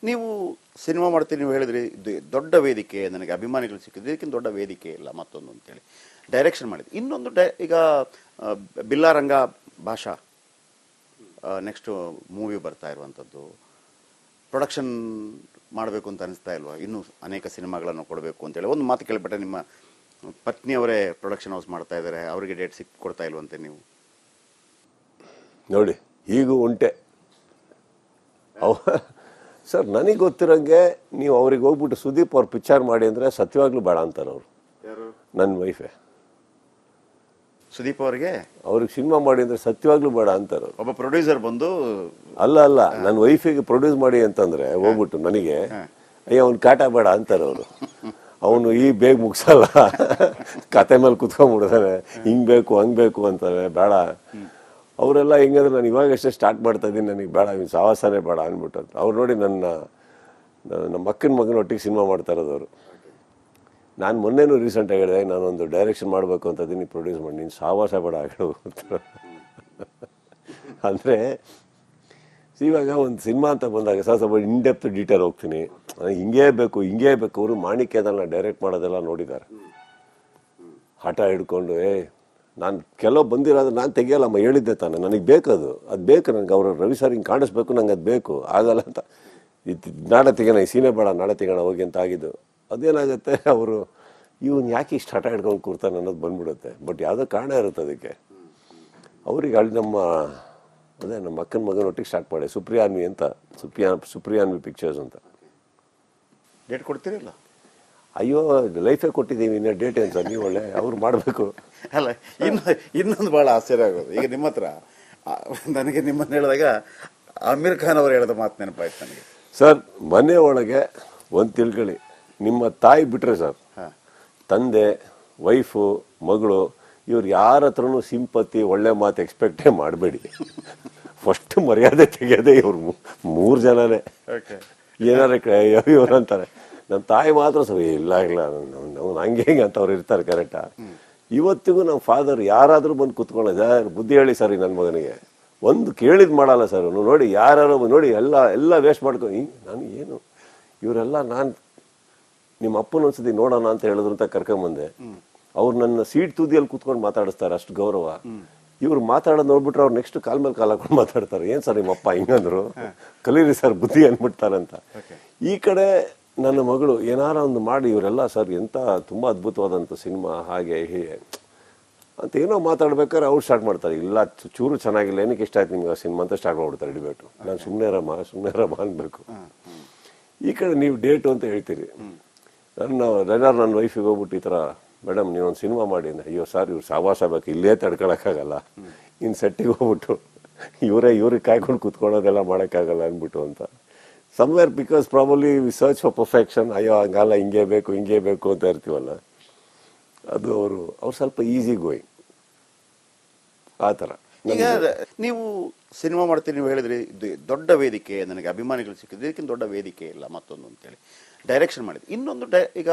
ನೀವು ಸಿನಿಮಾ ಮಾಡ್ತೀರಿ, ನೀವು ಹೇಳಿದ್ರಿ ಇದು ದೊಡ್ಡ ವೇದಿಕೆ, ನನಗೆ ಅಭಿಮಾನಿಗಳು ಸಿಕ್ಕಿದ್ರು, ಇದಕ್ಕಿಂತ ದೊಡ್ಡ ವೇದಿಕೆ ಇಲ್ಲ ಮತ್ತೊಂದು ಅಂತೇಳಿ ಡೈರೆಕ್ಷನ್ ಮಾಡಿದ್ವಿ. ಇನ್ನೊಂದು ಈಗ ಬಿಲ್ಲಾರಂಗ ಭಾಷಾ ನೆಕ್ಸ್ಟು ಮೂವಿ ಬರ್ತಾ ಇರುವಂಥದ್ದು, ಪ್ರೊಡಕ್ಷನ್ ಮಾಡಬೇಕು ಅಂತ ಅನಿಸ್ತಾ ಇಲ್ವಾ? ಇನ್ನೂ ಅನೇಕ ಸಿನಿಮಾಗಳನ್ನು ಕೊಡಬೇಕು ಅಂತೇಳಿ ಒಂದು ಮಾತು ಕೇಳಿಬಿಟ್ಟೆ, ನಿಮ್ಮ ಪತ್ನಿಯವರೇ ಪ್ರೊಡಕ್ಷನ್ ಹೌಸ್ ಮಾಡ್ತಾ ಇದ್ದಾರೆ, ಅವರಿಗೆ ಡೇಟ್ ಕೊಡ್ತಾ ಇಲ್ವಂತೆ ನೀವು? ನೋಡಿ ಈಗೂ ಉಂಟೆ ಸರ್. ನನಗೆ ಗೊತ್ತಿರೋಂಗೆ ನೀವು ಅವ್ರಿಗೆ ಹೋಗ್ಬಿಟ್ಟು ಸುದೀಪ್ ಅವ್ರು ಪಿಕ್ಚರ್ ಮಾಡಿ ಅಂದರೆ ಸತ್ಯವಾಗ್ಲೂ ಬೇಡ ಅಂತಾರೆ ಅವರು. ನನ್ನ ವೈಫೇ ಸುದೀಪ್ ಅವರಿಗೆ ಅವ್ರಿಗೆ ಸಿನಿಮಾ ಮಾಡಿ ಅಂದರೆ ಸತ್ಯವಾಗ್ಲೂ ಬೇಡ ಅಂತಾರೆ. ಒಬ್ಬ ಪ್ರೊಡ್ಯೂಸರ್ ಬಂದು ಅಲ್ಲ ನನ್ನ ವೈಫಿಗೆ ಪ್ರೊಡ್ಯೂಸ್ ಮಾಡಿ ಅಂತಂದರೆ ಹೋಗ್ಬಿಟ್ಟು ನನಗೆ ಅಯ್ಯ ಅವ್ನು ಕಾಟ ಬೇಡ ಅಂತಾರೆ ಅವರು. ಅವನು ಈ ಬೇಗ ಮುಗಿಸಲ್ಲ, ಕತೆ ಮೇಲೆ ಕುತ್ಕೊಂಡ್ಬಿಡ್ತಾನೆ, ಹಿಂಗೆ ಬೇಕು ಹಂಗೆ ಬೇಕು ಅಂತಾರೆ, ಬೇಡ. ಅವರೆಲ್ಲ ಹೆಂಗಂದ್ರೆ ನಾನು ಇವಾಗಷ್ಟೇ ಸ್ಟಾರ್ಟ್ ಮಾಡ್ತಾ ಇದ್ದೀನಿ, ನನಗೆ ಬೇಡ, ಇನ್ನು ಸಾವಾಸನೇ ಬೇಡ ಅಂದ್ಬಿಟ್ಟು. ಅವ್ರು ನೋಡಿ ನಮ್ಮ ಅಕ್ಕನ ಮಗನೊಟ್ಟಿಗೆ ಸಿನಿಮಾ ಮಾಡ್ತಾ ಇರೋದವರು. ನಾನು ಮೊನ್ನೆನೂ ರೀಸೆಂಟಾಗಿ ಹೇಳಿದೆ, ನಾನೊಂದು ಡೈರೆಕ್ಷನ್ ಮಾಡಬೇಕು ಅಂತ ಇದ್ದೀನಿ, ಪ್ರೊಡ್ಯೂಸ್ ಮಾಡಿ, ನೀನು ಸಾವಾಸ ಬೇಡ ಹೇಳು ಅಂದರೆ. ಇವಾಗ ಒಂದು ಸಿನಿಮಾ ಅಂತ ಬಂದಾಗ ಸ್ವಲ್ಪ ಇನ್ಡೆಪ್ತ್ ಡೀಟೇಲ್ ಹೋಗ್ತೀನಿ, ಹಿಂಗೇ ಬೇಕು ಹಿಂಗೇ ಬೇಕು. ಅವರು ಮಾಣಿಕ್ಯದಲ್ಲ ಡೈರೆಕ್ಟ್ ಮಾಡೋದೆಲ್ಲ ನೋಡಿದ್ದಾರೆ, ಹಠ ಹಿಡ್ಕೊಂಡು ನಾನು ಕೆಲವು ಬಂದಿರೋದು ನಾನು ತೆಗಿಯಲ್ಲಮ್ಮ, ಹೇಳಿದ್ದೆ ತಾನೆ, ನನಗೆ ಬೇಕದು, ಅದು ಬೇಕು ನನಗೆ. ಅವರು ರವಿ ಸರ್ ಹಿಂಗೆ ಕಾಣಿಸ್ಬೇಕು, ನಂಗೆ ಅದು ಬೇಕು, ಆಗಲ್ಲ ಅಂತ. ನಾಳೆ ತೆಗೋಣ, ಈ ಸೀನೆ ಬೇಡ, ನಾಳೆ ತೆಗೋಣ ಹೋಗಿ ಅಂತ ಆಗಿದ್ದು. ಅದೇನಾಗುತ್ತೆ, ಅವರು ಇವನು ಯಾಕೆ ಇಷ್ಟು ಹಠ ಹಿಡ್ಕೊಂಡು ಕೂರ್ತಾನೆ ಅನ್ನೋದು ಬಂದ್ಬಿಡುತ್ತೆ. ಬಟ್ ಯಾವುದೋ ಕಾರಣ ಇರುತ್ತೆ ಅದಕ್ಕೆ. ಅವ್ರಿಗೆ ಅಲ್ಲಿ ನಮ್ಮ ಅಕ್ಕನ ಮಗನೊಟ್ಟಿಗೆ ಸ್ಟಾರ್ಟ್ ಮಾಡಿ, ಸುಪ್ರಿಯಾನ್ವಿ ಅಂತ, ಸುಪ್ರಿಯಾನ್ವಿ ಪಿಕ್ಚರ್ಸ್ ಅಂತ. ಡೇಟ್ ಕೊಡ್ತೀರಿಲ್ಲ? ಅಯ್ಯೋ ಲೈಫೇ ಕೊಟ್ಟಿದ್ದೀವಿ, ಇನ್ನೂ ಡೇಟ್ ಏನು ಸರ್? ನೀವು ಒಳ್ಳೆ ಅವ್ರು ಮಾಡಬೇಕು. ಅಲ್ಲ, ಇನ್ನೊಂದು ಭಾಳ ಆಶ್ಚರ್ಯ ಆಗೋದು, ಈಗ ನಿಮ್ಮ ಹತ್ರ ನನಗೆ ನಿಮ್ಮನ್ನು ಹೇಳಿದಾಗ ಆಮೀರ್ ಖಾನ್ ಅವರು ಹೇಳಿದ ಮಾತು ನೆನಪಾಯ್ತು ನನಗೆ. ಸರ್ ಮನೆ ಒಳಗೆ ಒಂದು ತಿಳ್ಕೊಳ್ಳಿ, ನಿಮ್ಮ ತಾಯಿ ಬಿಟ್ರೆ ಸರ್, ತಂದೆ, ವೈಫು, ಮಗಳು, ಇವ್ರು ಯಾರ ಹತ್ರನೂ ಸಿಂಪತಿ ಒಳ್ಳೆ ಮಾತು ಎಕ್ಸ್ಪೆಕ್ಟೇ ಮಾಡಬೇಡಿ. ಫಸ್ಟ್ ಮರ್ಯಾದೆ ತೆಗೆಯೋದೇ ಇವ್ರು 3 ಜನನೇ. ಏನಾರ ಇವ್ರು ಅಂತಾರೆ. ನಮ್ಮ ತಾಯಿ ಮಾತ್ರ ಇಲ್ಲ ನಾವು ಹಂಗೆ ಹಿಂಗೆ ಅಂತ ಅವ್ರು ಇರ್ತಾರೆ, ಕರೆಕ್ಟಾ? ಇವತ್ತಿಗೂ ನಮ್ಮ ಫಾದರ್ ಯಾರಾದರೂ ಬಂದು ಕುತ್ಕೊಳ್ಳೋದು, ಬುದ್ಧಿ ಹೇಳಿ ಸರ್ ನನ್ನ ಮಗನಿಗೆ, ಒಂದು ಕೇಳಿದ್ ಮಾಡಲ್ಲ ಸರ್. ನೋಡಿ ಯಾರು ನೋಡಿ ಎಲ್ಲ ವೇಸ್ಟ್ ಮಾಡ್ಕೊ. ನಾನು ಏನು ಇವರೆಲ್ಲ, ನಾನು ನಿಮ್ಮ ಅಪ್ಪನ ಒಂದ್ಸತಿ ನೋಡೋಣ ಅಂತ ಹೇಳಿದ್ರು ಅಂತ ಕರ್ಕೊಂಬಂದೆ. ಅವ್ರು ನನ್ನ ಸೀಟ್ ತುದಿಯಲ್ಲಿ ಕೂತ್ಕೊಂಡು ಮಾತಾಡಿಸ್ತಾರೆ, ಅಷ್ಟು ಗೌರವ. ಇವ್ರು ಮಾತಾಡೋದು ನೋಡ್ಬಿಟ್ರೆ ಅವ್ರು ನೆಕ್ಸ್ಟ್ ಕಾಲ್ ಮೇಲೆ ಕಾಲ್ ಹಾಕೊಂಡು ಮಾತಾಡ್ತಾರೆ. ಏನು ಸರ್ ನಿಮ್ಮ ಅಪ್ಪ ಹಿಂಗಂದ್ರು, ಕಲೀರಿ ಸರ್ ಬುದ್ಧಿ ಅಂದ್ಬಿಡ್ತಾರಂತ. ಈ ಕಡೆ ನನ್ನ ಮಗಳು ಏನಾರ ಒಂದು ಮಾಡಿ, ಇವರೆಲ್ಲ ಸರ್ ಎಂಥ ತುಂಬ ಅದ್ಭುತವಾದಂಥ ಸಿನಿಮಾ, ಹಾಗೆ ಹೀಗೆ ಅಂತ ಏನೋ ಮಾತಾಡ್ಬೇಕಾದ್ರೆ ಅವ್ರು ಸ್ಟಾರ್ಟ್ ಮಾಡ್ತಾರೆ. ಇಲ್ಲ ಚೂರು ಚೆನ್ನಾಗಿಲ್ಲ, ಏನಕ್ಕೆ ಇಷ್ಟ ಆಯ್ತು ನಿಮ್ಗೆ ಆ ಸಿನಿಮಾ ಅಂತ ಸ್ಟಾರ್ಟ್ ಮಾಡ್ಬಿಡ್ತಾರೆ ಡಿಬೇಟು. ನಾನು ಸುಮ್ಮನೆ ರಮ್ಮ ಅನ್ಬೇಕು. ಈ ಕಡೆ ನೀವು ಡೇಟು ಅಂತ ಹೇಳ್ತೀರಿ. ನನ್ನ ವೈಫಿಗೆ ಹೋಗ್ಬಿಟ್ಟು ಈ ಥರ, ಮೇಡಮ್ ನೀವೊಂದು ಸಿನಿಮಾ ಮಾಡಿ. ಅಯ್ಯೋ ಸರ್ ಇವ್ರು ಸಾವಾಸ ಬೇಕು, ಇಲ್ಲೇ ತಡ್ಕೊಳಕ್ಕಾಗಲ್ಲ, ಇನ್ನು ಸೆಟ್ಟಿಗೆ ಹೋಗ್ಬಿಟ್ಟು ಇವ್ರಿಗೆ ಕಾಯ್ಕೊಂಡು ಕೂತ್ಕೊಳ್ಳೋದೆಲ್ಲ ಮಾಡೋಕ್ಕಾಗಲ್ಲ ಅಂದ್ಬಿಟ್ಟು ಅಂತ. Somewhere because probably we search for perfection. ಅಯ್ಯೋ ಹಂಗಲ್ಲ, ಹಿಂಗೇ ಬೇಕು ಅಂತ ಇರ್ತೀವಲ್ಲ, ಅದು ಅವ್ರು ಸ್ವಲ್ಪ ಈಸಿ ಗೋಯಿಂಗ್ ಆ ಥರ. ಈಗ ನೀವು ಸಿನಿಮಾ ಮಾಡ್ತೀರಿ, ನೀವು ಹೇಳಿದ್ರಿ ಇದು ದೊಡ್ಡ ವೇದಿಕೆ, ನನಗೆ ಅಭಿಮಾನಿಗಳು ಸಿಕ್ಕಿದ್ರು, ಇದಕ್ಕಿಂತ ದೊಡ್ಡ ವೇದಿಕೆ ಇಲ್ಲ ಮತ್ತೊಂದು ಅಂತೇಳಿ ಡೈರೆಕ್ಷನ್ ಮಾಡಿದ್ವಿ. ಇನ್ನೊಂದು ಈಗ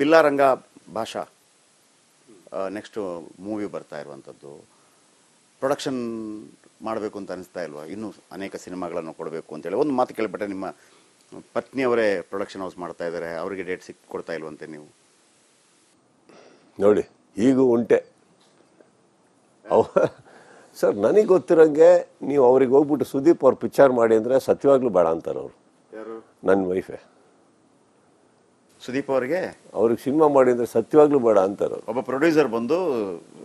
ಬಿಲ್ಲಾರಂಗ ಭಾಷಾ ನೆಕ್ಸ್ಟು ಮೂವಿ ಬರ್ತಾ ಇರುವಂಥದ್ದು, ಪ್ರೊಡಕ್ಷನ್ ಮಾಡಬೇಕು ಅಂತ ಅನಿಸ್ತಾ ಇಲ್ವಾ? ಇನ್ನೂ ಅನೇಕ ಸಿನಿಮಾಗಳನ್ನು ಕೊಡಬೇಕು ಅಂತೇಳಿ ಒಂದು ಮಾತು ಕೇಳಿಬಿಟ್ಟೆ, ನಿಮ್ಮ ಪತ್ನಿಯವರೇ ಪ್ರೊಡಕ್ಷನ್ ಹೌಸ್ ಮಾಡ್ತಾ ಇದ್ದಾರೆ, ಅವರಿಗೆ ಡೇಟ್ ಕೊಡ್ತಾ ಇಲ್ವಂತೆ ನೀವು? ನೋಡಿ ಈಗೂ ಉಂಟೆ ಸರ್. ನನಗೆ ಗೊತ್ತಿರೋಂಗೆ ನೀವು ಅವ್ರಿಗೆ ಹೋಗ್ಬಿಟ್ಟು ಸುದೀಪ್ ಅವ್ರು ಪಿಕ್ಚರ್ ಮಾಡಿ ಅಂದರೆ ಸತ್ಯವಾಗ್ಲೂ ಬೇಡ ಅಂತಾರೆ ಅವರು. ನನ್ನ ವೈಫೇ ಸುದೀಪ್ ಅವರಿಗೆ ಅವ್ರಿಗೆ ಸಿನಿಮಾ ಮಾಡಿ ಅಂದರೆ ಸತ್ಯವಾಗ್ಲೂ ಬೇಡ ಅಂತಾರೆ. ಒಬ್ಬ ಪ್ರೊಡ್ಯೂಸರ್ ಬಂದು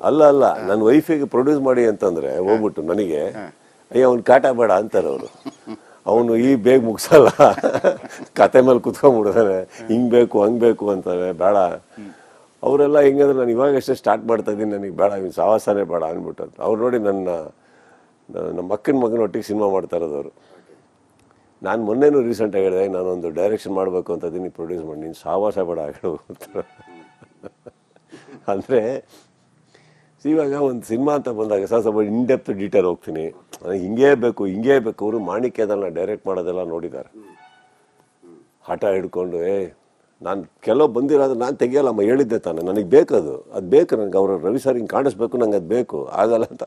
ಅಲ್ಲ ನನ್ನ ವೈಫಿಗೆ ಪ್ರೊಡ್ಯೂಸ್ ಮಾಡಿ ಅಂತಂದರೆ ಹೋಗ್ಬಿಟ್ಟು ನನಗೆ ಅಯ್ಯ ಅವ್ನು ಕಾಟ ಬೇಡ ಅಂತಾರೆ ಅವರು. ಅವನು ಈ ಬೇಗ ಮುಗಿಸಲ್ಲ, ಕತೆ ಮೇಲೆ ಕುತ್ಕೊಂಡ್ಬಿಡ್ತಾನೆ, ಹಿಂಗೆ ಬೇಕು ಹಂಗೆ ಬೇಕು ಅಂತಾರೆ, ಬೇಡ. ಅವರೆಲ್ಲ ಹೆಂಗಂದ್ರೆ ನಾನು ಇವಾಗಷ್ಟೇ ಸ್ಟಾರ್ಟ್ ಮಾಡ್ತಾ ಇದ್ದೀನಿ, ನನಗೆ ಬೇಡ, ಇನ್ನು ಸಾವಾಸನೇ ಬೇಡ ಅಂದ್ಬಿಟ್ಟು. ಅವ್ರು ನೋಡಿ ನಮ್ಮ ಅಕ್ಕನ ಮಗನೊಟ್ಟಿಗೆ ಸಿನಿಮಾ ಮಾಡ್ತಾ ಇರೋದವರು. ನಾನು ಮೊನ್ನೆನೂ ರೀಸೆಂಟಾಗಿ ಹೇಳಿದೆ, ನಾನೊಂದು ಡೈರೆಕ್ಷನ್ ಮಾಡಬೇಕು ಅಂತ ಇದ್ದೀನಿ, ಪ್ರೊಡ್ಯೂಸ್ ಮಾಡಿ, ನೀನು ಸಾವಾಸ ಬೇಡ ಹೇಳು ಅಂದರೆ. ಇವಾಗ ಒಂದು ಸಿನಿಮಾ ಅಂತ ಬಂದಾಗ ಸ್ವಲ್ಪ ಇನ್ಡೆಪ್ತ್ ಡೀಟೇಲ್ ಹೋಗ್ತೀನಿ, ಹಿಂಗೇ ಬೇಕು. ಅವರು ಮಾಣಿಕ್ಯದಲ್ಲ ಡೈರೆಕ್ಟ್ ಮಾಡೋದೆಲ್ಲ ನೋಡಿದ್ದಾರೆ, ಹಠ ಹಿಡ್ಕೊಂಡು ನಾನು ಕೆಲವು ಬಂದಿರೋದು ನಾನು ತೆಗಿಯಲ್ಲಮ್ಮ, ಹೇಳಿದ್ದೆ ತಾನೆ, ನನಗೆ ಬೇಕದು, ಅದು ಬೇಕು ನನಗೆ. ಅವರು ರವಿ ಸರ್ ಹಿಂಗೆ ಕಾಣಿಸ್ಬೇಕು, ನಂಗೆ ಅದು ಬೇಕು, ಆಗಲ್ಲ ಅಂತ.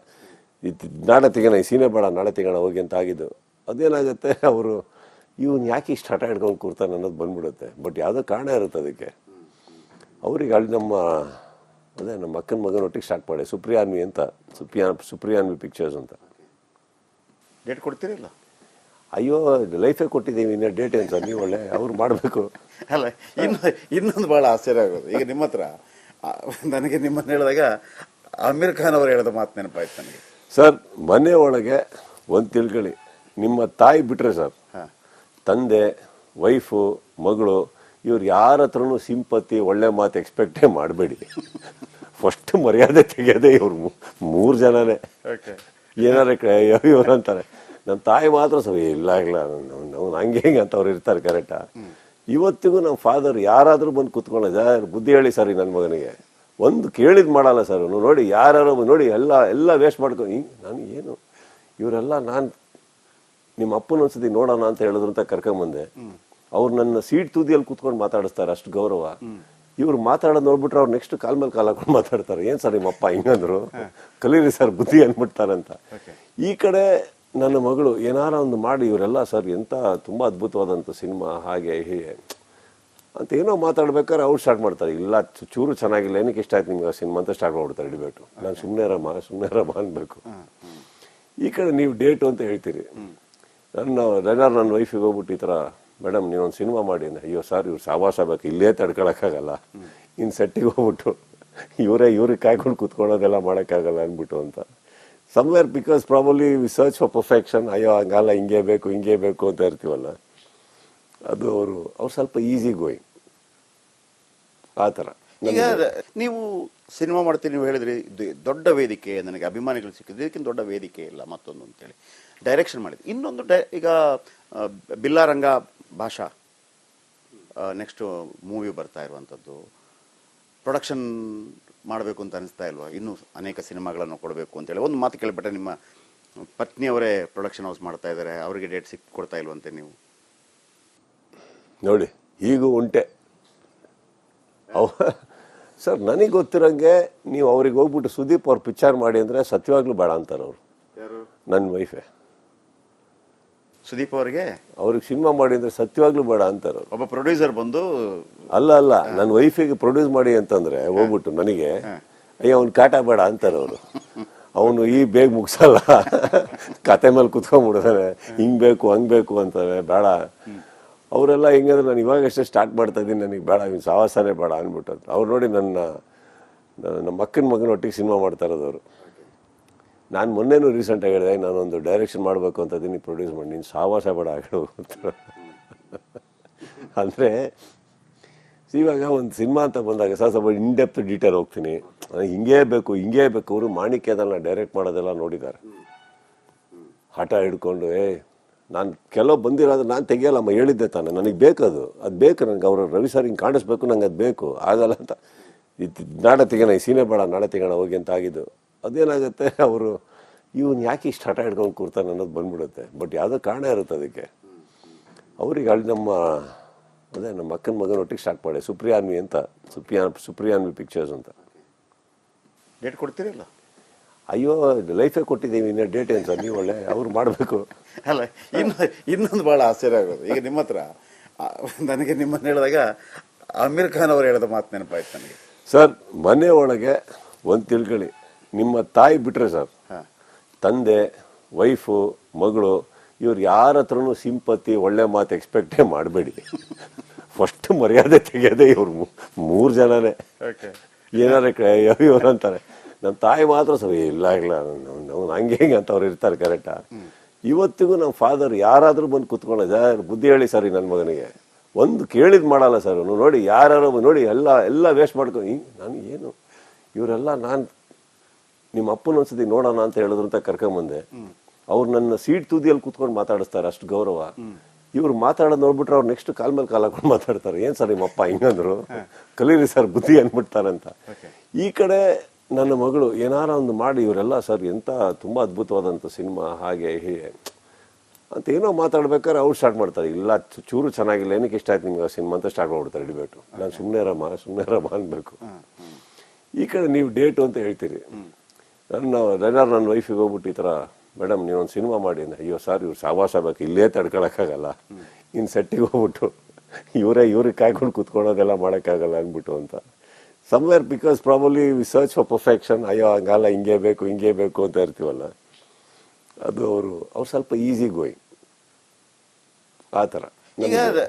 ನಾಳೆ ತೆಗೋಣ, ಈ ಸೀನೆ ಬೇಡ, ನಾಳೆ ತೆಗೋಣ ಹೋಗಿ ಅಂತ ಆಗಿದ್ದು. ಅದೇನಾಗುತ್ತೆ, ಅವರು ಇವನು ಯಾಕೆ ಇಷ್ಟು ಹಠ ಹಿಡ್ಕೊಂಡು ಕೂರ್ತಾನೆ ಅನ್ನೋದು ಬಂದ್ಬಿಡುತ್ತೆ. ಬಟ್ ಯಾವುದೋ ಕಾರಣ ಇರುತ್ತೆ ಅದಕ್ಕೆ. ಅವ್ರಿಗೆ ಅಲ್ಲಿ ನಮ್ಮ ಅಕ್ಕನ ಮಗನೊಟ್ಟಿಗೆ ಸ್ಟಾರ್ಟ್ ಮಾಡಿ ಸುಪ್ರಿಯಾನ್ವಿ ಅಂತ, ಸುಪ್ರಿಯಾನ್ವಿ ಪಿಕ್ಚರ್ಸ್ ಅಂತ. ಡೇಟ್ ಕೊಡ್ತೀರಿಲ್ಲ? ಅಯ್ಯೋ, ಲೈಫೇ ಕೊಟ್ಟಿದ್ದೀವಿ, ಇನ್ನು ಡೇಟ್ ಏನು ಸರ್ ನೀವು? ಒಳ್ಳೆ ಅವ್ರು ಮಾಡಬೇಕು. ಅಲ್ಲ, ಇನ್ನೊಂದು ಭಾಳ ಆಶ್ಚರ್ಯ ಆಗೋದು, ಈಗ ನಿಮ್ಮ ಹತ್ರ ನನಗೆ ನಿಮ್ಮನ್ನು ಹೇಳಿದಾಗ ಅಮೀರ್ ಖಾನ್ ಅವರು ಹೇಳಿದ ಮಾತು ನೆನಪಾಯ್ತು ನನಗೆ. ಸರ್, ಮನೆ ಒಳಗೆ ಒಂದು ತಿಳ್ಕೊಳ್ಳಿ, ನಿಮ್ಮ ತಾಯಿ ಬಿಟ್ರೆ ಸರ್, ತಂದೆ, ವೈಫು, ಮಗಳು, ಇವ್ರು ಯಾರ ಹತ್ರನೂ ಸಿಂಪತಿ, ಒಳ್ಳೆ ಮಾತು ಎಕ್ಸ್ಪೆಕ್ಟೇ ಮಾಡಬೇಡಿ. ಫಸ್ಟ್ ಮರ್ಯಾದೆ ತೆಗೆಯೋದೇ ಇವ್ರು 3 ಜನನೇ. ಏನಾರ ಇವ್ರು ಅಂತಾರೆ, ನಮ್ಮ ತಾಯಿ ಮಾತ್ರ ಸರಿ ಇಲ್ಲ ಅವ್ನು ಹಂಗೆ ಹಿಂಗೆ ಅಂತ ಅವ್ರು ಇರ್ತಾರೆ. ಕರೆಕ್ಟಾ? ಇವತ್ತಿಗೂ ನಮ್ಮ ಫಾದರ್ ಯಾರಾದರೂ ಬಂದು ಕುತ್ಕೊಳ್ಳೋದು, ಬುದ್ಧಿ ಹೇಳಿ ಸರ್ ನನ್ನ ಮಗನಿಗೆ, ಒಂದು ಕೇಳಿದ್ ಮಾಡಲ್ಲ ಸರ್. ನೋಡಿ ಯಾರು ನೋಡಿ ಎಲ್ಲ ವೇಸ್ಟ್ ಮಾಡ್ಕೊಂಡು ನಾನು ಏನು ಇವರೆಲ್ಲ ನಾನು ನಿಮ್ಮ ಅಪ್ಪನ ಒಂದ್ಸತಿ ನೋಡೋಣ ಅಂತ ಹೇಳಿದ್ರು ಅಂತ ಕರ್ಕೊಂಬಂದೆ. ಅವ್ರು ನನ್ನ ಸೀಟ್ ತುದಿಯಲ್ಲಿ ಕುತ್ಕೊಂಡು ಮಾತಾಡಿಸ್ತಾರೆ, ಅಷ್ಟು ಗೌರವ. ಇವ್ರು ಮಾತಾಡೋದು ನೋಡ್ಬಿಟ್ರೆ ಅವ್ರು ನೆಕ್ಸ್ಟ್ ಕಾಲ್ ಮೇಲೆ ಕಾಲ್ ಹಾಕೊಂಡು ಮಾತಾಡ್ತಾರೆ. ಏನ್ ಸರ್ ನಿಮ್ಮ ಅಪ್ಪ ಹಿಂಗಂದ್ರು, ಕಲೀರಿ ಸರ್ ಬುದ್ಧಿ ಅಂದ್ಬಿಡ್ತಾರಂತ. ಈ ಕಡೆ ನನ್ನ ಮಗಳು ಏನಾರ ಒಂದು ಮಾಡಿ ಇವರೆಲ್ಲ ಸರ್ ಎಂತ ತುಂಬಾ ಅದ್ಭುತವಾದಂಥ ಸಿನಿಮಾ ಹಾಗೆ ಹೀಗೆ ಅಂತ ಏನೋ ಮಾತಾಡ್ಬೇಕಾದ್ರೆ ಅವ್ರು ಸ್ಟಾರ್ಟ್ ಮಾಡ್ತಾರೆ. ಇಲ್ಲ ಚೂರು ಚೆನ್ನಾಗಿಲ್ಲ, ಏನಕ್ಕೆ ಇಷ್ಟ ಆಯ್ತು ನಿಮ್ಗೆ ಸಿನಿಮಾ ಅಂತ ಸ್ಟಾರ್ಟ್ ಮಾಡ್ಬಿಡ್ತಾರೆ ಡಿಬೇಟು. ನಾನು ಸುಮ್ಮನೆ ರಮ ಅನ್ಬೇಕು. ಈ ಕಡೆ ನೀವು ಡೇಟು ಅಂತ ಹೇಳ್ತೀರಿ. ನನ್ನ ವೈಫಿಗೆ ಹೋಗ್ಬಿಟ್ಟು ಈ ಥರ, ಮೇಡಮ್ ನೀವೊಂದು ಸಿನಿಮಾ ಮಾಡಿ ಅಂದ್ರೆ, ಅಯ್ಯೋ ಸರ್ ಇವ್ರು ಸಾವಾಸ ಬೇಕು, ಇಲ್ಲೇ ತಡ್ಕೊಳಕ್ಕಾಗಲ್ಲ, ಇನ್ನು ಸೆಟ್ಟಿಗೆ ಹೋಗ್ಬಿಟ್ಟು ಇವ್ರಿಗೆ ಕಾಯ್ಕೊಂಡು ಕುತ್ಕೊಳ್ಳೋದೆಲ್ಲ ಮಾಡೋಕ್ಕಾಗಲ್ಲ ಅಂದ್ಬಿಟ್ಟು ಅಂತ. Somewhere because probably we search for perfection. ಅಯ್ಯೋ ಹಂಗಲ್ಲ, ಹಿಂಗೆ ಬೇಕು ಅಂತ ಇರ್ತೀವಲ್ಲ, ಅದು ಅವ್ರು ಸ್ವಲ್ಪ ಈಸಿ ಗೋಯಿಂಗ್ ಆ ಥರ. ಈಗ ನೀವು ಸಿನಿಮಾ ಮಾಡ್ತೀರಿ, ನೀವು ಹೇಳಿದ್ರಿ ದೊಡ್ಡ ವೇದಿಕೆ ನನಗೆ ಅಭಿಮಾನಿಗಳು ಸಿಕ್ಕಿದ್ರು, ಇದಕ್ಕಿಂತ ದೊಡ್ಡ ವೇದಿಕೆ ಇಲ್ಲ ಮತ್ತೊಂದು ಅಂತೇಳಿ ಡೈರೆಕ್ಷನ್ ಮಾಡಿದ್ವಿ. ಇನ್ನೊಂದು ಈಗ ಬಿಲ್ಲಾರಂಗ ಭಾಷಾ ನೆಕ್ಸ್ಟ್ ಮೂವಿ ಬರ್ತಾ ಇರುವಂಥದ್ದು, ಪ್ರೊಡಕ್ಷನ್ ಮಾಡಬೇಕು ಅಂತ ಅನಿಸ್ತಾ ಇಲ್ವಾ? ಇನ್ನೂ ಅನೇಕ ಸಿನಿಮಾಗಳನ್ನು ಕೊಡಬೇಕು ಅಂತೇಳಿ ಒಂದು ಮಾತು ಕೇಳಿಬಿಟ್ಟೆ. ನಿಮ್ಮ ಪತ್ನಿಯವರೇ ಪ್ರೊಡಕ್ಷನ್ ಹೌಸ್ ಮಾಡ್ತಾ ಇದ್ದಾರೆ, ಅವರಿಗೆ ಡೇಟ್ ಕೊಡ್ತಾ ಇಲ್ವಂತೆ ನೀವು? ನೋಡಿ ಈಗೂ ಉಂಟೆ ಸರ್. ನನಗೆ ಗೊತ್ತಿರೋಂಗೆ ನೀವು ಅವ್ರಿಗೆ ಹೋಗ್ಬಿಟ್ಟು ಸುದೀಪ್ ಅವ್ರು ಪಿಕ್ಚರ್ ಮಾಡಿ ಅಂದರೆ ಸತ್ಯವಾಗ್ಲೂ ಬೇಡ ಅಂತಾರೆ ಅವರು. ನನ್ನ ವೈಫೇ ಸುದೀಪ್ ಅವ್ರಿಗೆ ಸಿನಿಮಾ ಮಾಡಿ ಅಂದ್ರೆ ಸತ್ಯವಾಗ್ಲೂ ಬೇಡ ಅಂತಾರೆ. ಒಬ್ಬ ಪ್ರೊಡ್ಯೂಸರ್ ಬಂದು ಅಲ್ಲ ನನ್ನ ವೈಫಿಗೆ ಪ್ರೊಡ್ಯೂಸ್ ಮಾಡಿ ಅಂತಂದ್ರೆ ಹೋಗ್ಬಿಟ್ಟು ನನಗೆ ಅಯ್ಯೋ ಅವ್ನು ಕಾಟ ಬೇಡ ಅಂತಾರೆ ಅವರು. ಅವನು ಈ ಬೇಗ ಮುಗಿಸಲ್ಲ, ಕತೆ ಮೇಲೆ ಕುತ್ಕೊಂಡ್ಬಿಡ್ತಾನೆ, ಹಿಂಗ್ ಬೇಕು ಹಂಗ್ ಬೇಕು ಅಂತಾರೆ, ಬೇಡ. ಅವರೆಲ್ಲ ಹಿಂಗಂದ್ರೆ ನಾನು ಇವಾಗಷ್ಟೇ ಸ್ಟಾರ್ಟ್ ಮಾಡ್ತಾ ಇದ್ದೀನಿ, ನನಗೆ ಬೇಡ, ಇವ್ನು ಸಾವಾಸನೇ ಬೇಡ ಅಂದ್ಬಿಟ್ಟು. ಅವ್ರು ನೋಡಿ ನಮ್ಮ ಅಕ್ಕನ ಮಗನೊಟ್ಟಿಗೆ ಸಿನಿಮಾ ಮಾಡ್ತಾ ಇರೋದವರು. ನಾನು ಮೊನ್ನೆನೂ ರೀಸೆಂಟಾಗಿ ಹೇಳಿದೆ, ನಾನೊಂದು ಡೈರೆಕ್ಷನ್ ಮಾಡಬೇಕು ಅಂತ ಇದ್ದೀನಿ, ಪ್ರೊಡ್ಯೂಸ್ ಮಾಡಿ, ನೀನು ಸಾವಾಸ ಬೇಡ ಹೇಳು ಅಂತ. ಅಂದರೆ ಇವಾಗ ಒಂದು ಸಿನಿಮಾ ಅಂತ ಬಂದಾಗ ಸ್ವಲ್ಪ ಇನ್ಡೆಪ್ತ್ ಡೀಟೇಲ್ ಹೋಗ್ತೀನಿ, ಹಿಂಗೇ ಬೇಕು ಅವರು ಮಾಣಿಕ್ಯದನ್ನ ಡೈರೆಕ್ಟ್ ಮಾಡೋದೆಲ್ಲ ನೋಡಿದ್ದಾರೆ. ಹಠ ಹಿಡ್ಕೊಂಡು ನಾನು ಕೆಲವು ಬಂದಿರೋದು ನಾನು ತೆಗಿಯಲ್ಲಮ್ಮ, ಹೇಳಿದ್ದೆ ತಾನೆ, ನನಗೆ ಬೇಕದು, ಅದು ಬೇಕು ನನಗೆ, ಅವರು ರವಿ ಸರ್ ಹಿಂಗೆ ಕಾಣಿಸ್ಬೇಕು, ನಂಗೆ ಅದು ಬೇಕು, ಆಗಲ್ಲ ಅಂತ. ನಾಳೆ ತೆಗೋಣ, ಈ ಸೀನೆ ಬೇಡ, ನಾಳೆ ತೆಗೋಣ ಹೋಗಿ ಅಂತ ಆಗಿದ್ದು. ಅದೇನಾಗುತ್ತೆ, ಅವರು ಇವನು ಯಾಕೆ ಇಷ್ಟು ಹಠ ಹಿಡ್ಕೊಂಡು ಕೂರ್ತಾನೆ ಅನ್ನೋದು ಬಂದ್ಬಿಡುತ್ತೆ. ಬಟ್ ಯಾವುದೋ ಕಾರಣ ಇರುತ್ತೆ ಅದಕ್ಕೆ. ಅವ್ರಿಗೆ ಅಲ್ಲಿ ನಮ್ಮ ಅಕ್ಕನ ಮಗನೊಟ್ಟಿಗೆ ಸ್ಟಾರ್ಟ್ ಮಾಡಿ ಸುಪ್ರಿಯಾನ್ವಿ ಅಂತ, ಸುಪ್ರಿಯಾನ್ವಿ ಪಿಕ್ಚರ್ಸ್ ಅಂತ. ಡೇಟ್ ಕೊಡ್ತೀರಿಲ್ಲ? ಅಯ್ಯೋ, ಲೈಫೇ ಕೊಟ್ಟಿದ್ದೀವಿ, ಇನ್ನು ಡೇಟ್ ಏನು ಸರ್ ನೀವು? ಒಳ್ಳೆ ಅವ್ರು ಮಾಡಬೇಕು. ಅಲ್ಲ, ಇನ್ನೊಂದು ಭಾಳ ಆಶ್ಚರ್ಯ ಆಗೋದು, ಈಗ ನಿಮ್ಮ ಹತ್ರ ನನಗೆ ನಿಮ್ಮನ್ನು ಹೇಳಿದಾಗ ಅಮೀರ್ ಖಾನ್ ಅವರು ಹೇಳಿದ ಮಾತು ನೆನಪಾಯ್ತು ನನಗೆ. ಸರ್, ಮನೆ ಒಳಗೆ ಒಂದು ತಿಳ್ಕೊಳ್ಳಿ, ನಿಮ್ಮ ತಾಯಿ ಬಿಟ್ರೆ ಸರ್, ತಂದೆ, ವೈಫು, ಮಗಳು, ಇವ್ರು ಯಾರ ಹತ್ರನೂ ಸಿಂಪತಿ, ಒಳ್ಳೆ ಮಾತು ಎಕ್ಸ್ಪೆಕ್ಟೇ ಮಾಡಬೇಡಿ. ಫಸ್ಟ್ ಮರ್ಯಾದೆ ತೆಗೆಯೋದೇ ಇವ್ರು 3 ಜನನೇ. ಏನಾರ ಇವ್ರು ಅಂತಾರೆ, ನಮ್ಮ ತಾಯಿ ಮಾತ್ರ ಸರಿ ಇಲ್ಲ ಅವ್ನು ಹಂಗೆ ಹಿಂಗೆ ಅಂತ ಅವ್ರು ಇರ್ತಾರೆ. ಕರೆಕ್ಟಾ? ಇವತ್ತಿಗೂ ನಮ್ಮ ಫಾದರ್ ಯಾರಾದರೂ ಬಂದು ಕುತ್ಕೊಳ್ಳೋದು, ಬುದ್ಧಿ ಹೇಳಿ ಸರ್ ನನ್ನ ಮಗನಿಗೆ, ಒಂದು ಕೇಳಿದ್ ಮಾಡಲ್ಲ ಸರ್. ನೋಡಿ ಯಾರು ನೋಡಿ ಎಲ್ಲ ವೇಸ್ಟ್ ಮಾಡ್ಕೊಂಡು ನಾನು ಏನು ಇವರೆಲ್ಲ ನಾನು ನಿಮ್ಮ ಅಪ್ಪನ ಒಂದ್ಸತಿ ನೋಡೋಣ ಅಂತ ಹೇಳಿದ್ರು ಅಂತ ಕರ್ಕೊಂಬಂದೆ. ಅವ್ರು ನನ್ನ ಸೀಟ್ ತುದಿಯಲ್ಲಿ ಕುತ್ಕೊಂಡು ಮಾತಾಡಿಸ್ತಾರೆ, ಅಷ್ಟು ಗೌರವ. ಇವ್ರು ಮಾತಾಡೋದು ನೋಡ್ಬಿಟ್ರೆ ಅವ್ರು ನೆಕ್ಸ್ಟ್ ಕಾಲ್ ಮೇಲೆ ಕಾಲ್ ಹಾಕೊಂಡು ಮಾತಾಡ್ತಾರೆ. ಏನ್ ಸರ್ ನಿಮ್ಮ ಅಪ್ಪ ಹಿಂಗಂದ್ರು, ಕಲೀರಿ ಸರ್ ಬುದ್ಧಿ ಅಂದ್ಬಿಡ್ತಾರಂತ. ಈ ಕಡೆ ನನ್ನ ಮಗಳು ಏನಾರ ಒಂದು ಮಾಡಿ ಇವರೆಲ್ಲ ಸರ್ ಎಂತ ತುಂಬಾ ಅದ್ಭುತವಾದಂಥ ಸಿನಿಮಾ ಹಾಗೆ ಹೀಗೆ ಅಂತ ಏನೋ ಮಾತಾಡ್ಬೇಕಾದ್ರೆ ಅವ್ರು ಸ್ಟಾರ್ಟ್ ಮಾಡ್ತಾರೆ. ಇಲ್ಲ ಚೂರು ಚೆನ್ನಾಗಿಲ್ಲ, ಏನಕ್ಕೆ ಇಷ್ಟ ಆಯ್ತು ನಿಮ್ಗೆ ಸಿನಿಮಾ ಅಂತ ಸ್ಟಾರ್ಟ್ ಮಾಡ್ಬಿಡ್ತಾರೆ ಡಿಬೇಟು. ನಾನು ಸುಮ್ಮನೆ ರಮ ಅನ್ಬೇಕು. ಈ ಕಡೆ ನೀವು ಡೇಟು ಅಂತ ಹೇಳ್ತೀರಿ. ನನ್ನ ವೈಫಿಗೆ ಹೋಗ್ಬಿಟ್ಟು ಈ ಥರ, ಮೇಡಮ್ ನೀವೊಂದು ಸಿನಿಮಾ ಮಾಡಿ ಅಂದ್ರೆ, ಅಯ್ಯೋ ಸರ್ ಇವ್ರು ಸಾವಾಸ ಬೇಕು, ಇಲ್ಲೇ ತಡ್ಕೊಳಕ್ಕಾಗಲ್ಲ, ಇನ್ನು ಸೆಟ್ಟಿಗೆ ಹೋಗ್ಬಿಟ್ಟು ಇವ್ರಿಗೆ ಕಾಯ್ಕೊಂಡು ಕೂತ್ಕೊಳ್ಳೋದೆಲ್ಲ ಮಾಡೋಕ್ಕಾಗಲ್ಲ ಅಂದ್ಬಿಟ್ಟು ಅಂತ somewhere because probably we search for perfection. ಅಯ್ಯೋ ಹಂಗಲ್ಲ, ಹಿಂಗೆ ಬೇಕು ಅಂತ ಇರ್ತೀವಲ್ಲ, ಅದು ಅವ್ರು ಸ್ವಲ್ಪ ಈಸಿ ಗೋಯಿಂಗ್ ಆ ಥರ. ಈಗ